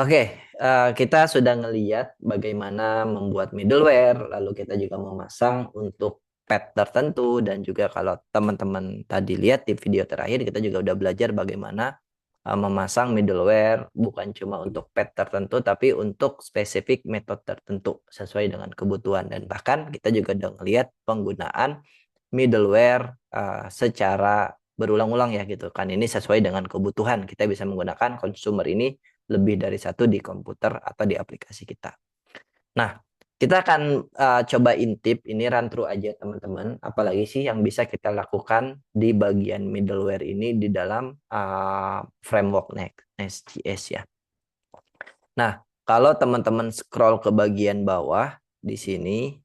Oke, kita sudah ngeliat bagaimana membuat middleware, lalu kita juga memasang untuk pet tertentu, dan juga kalau teman-teman tadi lihat di video terakhir, kita juga udah belajar bagaimana memasang middleware bukan cuma untuk pet tertentu, tapi untuk spesifik metode tertentu sesuai dengan kebutuhan. Dan bahkan kita juga udah ngeliat penggunaan middleware secara berulang-ulang ya gitu kan. Ini sesuai dengan kebutuhan. Kita bisa menggunakan consumer ini lebih dari satu di komputer atau di aplikasi kita. Nah, kita akan coba intip ini run through aja teman-teman. Apalagi sih yang bisa kita lakukan di bagian middleware ini di dalam framework Next.js ya. Nah, kalau teman-teman scroll ke bagian bawah di sini,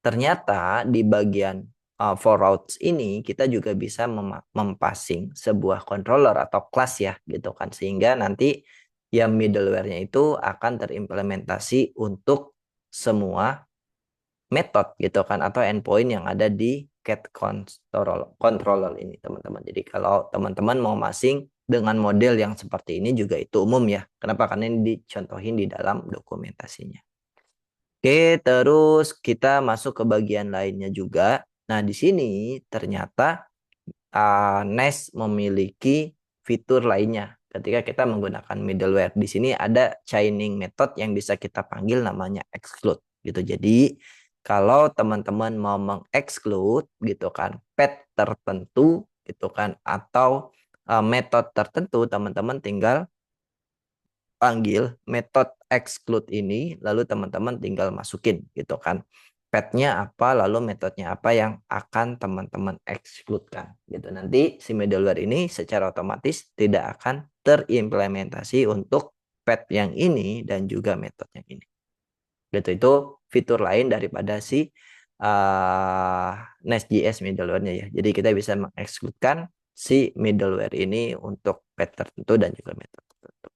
ternyata di bagian for routes ini kita juga bisa mempassing sebuah controller atau kelas ya gitu kan, sehingga nanti ya middleware-nya itu akan terimplementasi untuk semua metode gitu kan atau endpoint yang ada di cat controller ini teman-teman. Jadi kalau teman-teman mau masing dengan model yang seperti ini juga itu umum ya. Kenapa? Karena ini dicontohin di dalam dokumentasinya. Oke, terus kita masuk ke bagian lainnya juga. Nah, di sini ternyata Nest memiliki fitur lainnya ketika kita menggunakan middleware. Di sini ada chaining method yang bisa kita panggil namanya exclude gitu. Jadi, kalau teman-teman mau mengexclude gitu kan pet tertentu gitu kan atau metode tertentu, teman-teman tinggal panggil metode exclude ini, lalu teman-teman tinggal masukin gitu kan. Petnya apa, lalu metodenya apa yang akan teman-teman exclude-kan gitu. Nanti si middleware ini secara otomatis tidak akan terimplementasi untuk pet yang ini dan juga metode yang ini. Gitu, itu fitur lain daripada si Nest.js middleware-nya ya. Jadi kita bisa mengexclude-kan si middleware ini untuk pet tertentu dan juga metode tertentu.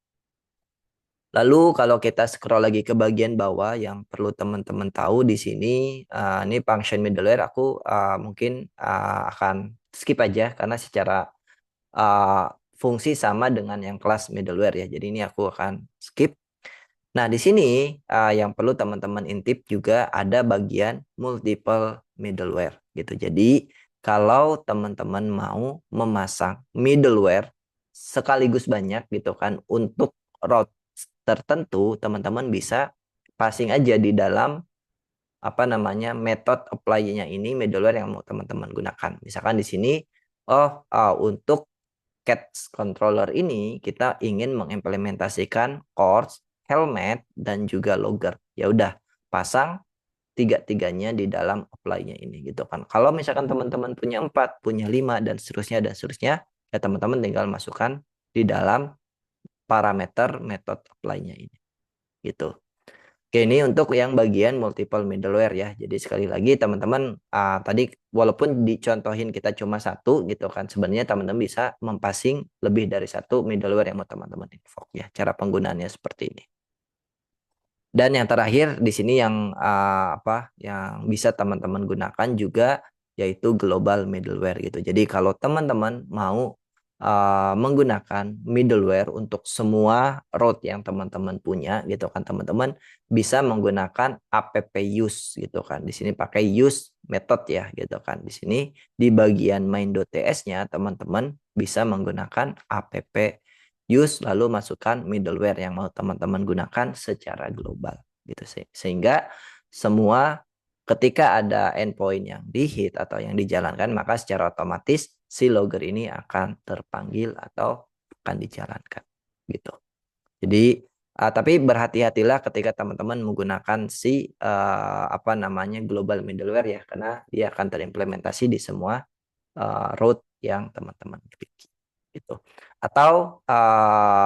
Lalu kalau kita scroll lagi ke bagian bawah yang perlu teman-teman tahu di sini, ini function middleware aku mungkin akan skip aja karena secara fungsi sama dengan yang kelas middleware ya. Jadi ini aku akan skip. Nah, di sini yang perlu teman-teman intip juga ada bagian multiple middleware gitu. Jadi kalau teman-teman mau memasang middleware sekaligus banyak gitu kan untuk route tertentu, teman-teman bisa passing aja di dalam apa namanya metode apply-nya ini middleware yang mau teman-teman gunakan. Misalkan di sini untuk cat controller ini kita ingin mengimplementasikan course, helmet dan juga logger. Ya udah, pasang tiga-tiganya di dalam apply-nya ini gitu kan. Kalau misalkan teman-teman punya 4, punya 5 dan seterusnya, ya teman-teman tinggal masukkan di dalam parameter metode apply-nya ini gitu. Oke, ini untuk yang bagian multiple middleware ya. Jadi sekali lagi teman-teman tadi walaupun dicontohin kita cuma satu gitu kan, sebenarnya teman-teman bisa mempassing lebih dari satu middleware yang mau teman-teman invoke ya. Cara penggunaannya seperti ini. Dan yang terakhir di sini yang yang bisa teman-teman gunakan juga yaitu global middleware gitu. Jadi kalau teman-teman mau menggunakan middleware untuk semua route yang teman-teman punya gitu kan, teman-teman bisa menggunakan app use gitu kan. Di sini pakai use method ya gitu kan. Di sini di bagian main.ts-nya teman-teman bisa menggunakan app use lalu masukkan middleware yang mau teman-teman gunakan secara global gitu sih. Sehingga semua ketika ada endpoint yang di-hit atau yang dijalankan, maka secara otomatis si logger ini akan terpanggil atau akan dijalankan gitu. Jadi tapi berhati-hatilah ketika teman-teman menggunakan si apa namanya global middleware ya, karena dia akan terimplementasi di semua route yang teman-teman miliki gitu. Atau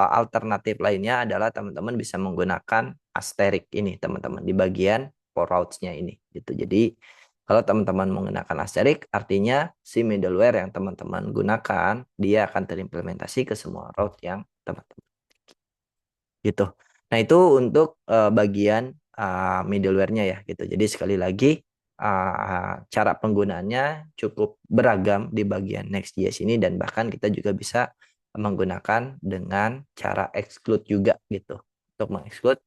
alternatif lainnya adalah teman-teman bisa menggunakan asterisk ini teman-teman di bagian for routes-nya ini gitu. Jadi kalau teman-teman menggunakan asterisk artinya si middleware yang teman-teman gunakan dia akan terimplementasi ke semua route yang teman-teman gitu. Nah, itu untuk bagian middleware-nya ya gitu. Jadi sekali lagi cara penggunaannya cukup beragam di bagian Next.js ini dan bahkan kita juga bisa menggunakan dengan cara exclude juga gitu untuk mengexclude.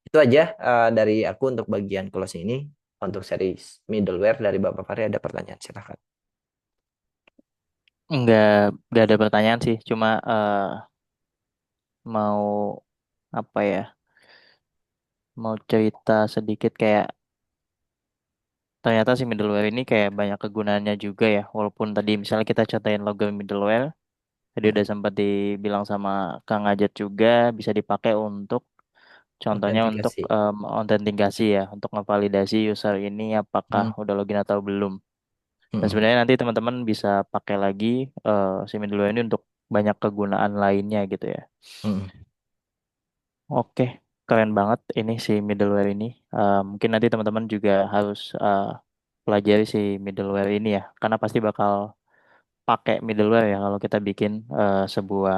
Itu aja dari aku untuk bagian closing ini. Untuk series middleware dari Bapak Fahri ada pertanyaan, silakan. Nggak, nggak ada pertanyaan sih. Cuma mau apa ya? Mau cerita sedikit kayak ternyata si middleware ini kayak banyak kegunaannya juga ya. Walaupun tadi misalnya kita contohin logo middleware, tadi Hmm, udah sempat dibilang sama Kang Ajat juga bisa dipakai untuk contohnya untuk autentikasi. autentikasi ya, untuk ngevalidasi user ini apakah Hmm, udah login atau belum. Dan hmm, sebenarnya nanti teman-teman bisa pakai lagi si middleware ini untuk banyak kegunaan lainnya gitu ya. hmm. Oke, keren banget ini si middleware ini. Mungkin nanti teman-teman juga harus pelajari si middleware ini ya, karena pasti bakal pakai middleware ya kalau kita bikin sebuah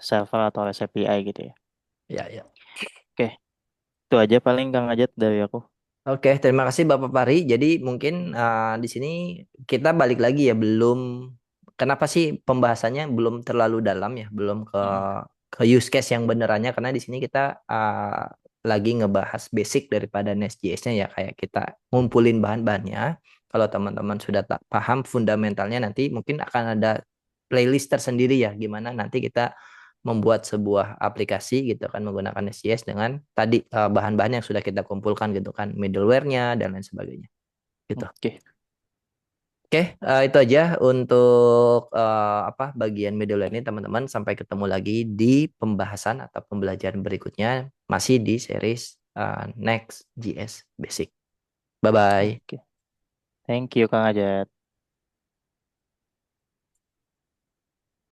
server atau REST API gitu ya. Ya, ya. Oke, itu aja paling Kang Ajat dari aku. Oke, terima kasih Bapak Pari. Jadi mungkin di sini kita balik lagi ya, belum kenapa sih pembahasannya belum terlalu dalam ya, belum Mm, ke use case yang benerannya karena di sini kita lagi ngebahas basic daripada Nest.js-nya ya, kayak kita ngumpulin bahan-bahannya. Kalau teman-teman sudah tak paham fundamentalnya nanti mungkin akan ada playlist tersendiri ya, gimana nanti kita membuat sebuah aplikasi gitu kan menggunakan SJS dengan tadi bahan-bahan yang sudah kita kumpulkan gitu kan middleware-nya dan lain sebagainya gitu. Oke, Oke, itu aja untuk apa bagian middleware ini teman-teman. Sampai ketemu lagi di pembahasan atau pembelajaran berikutnya masih di series Next.js Basic. Bye bye. oke. Thank you Kang Ajat.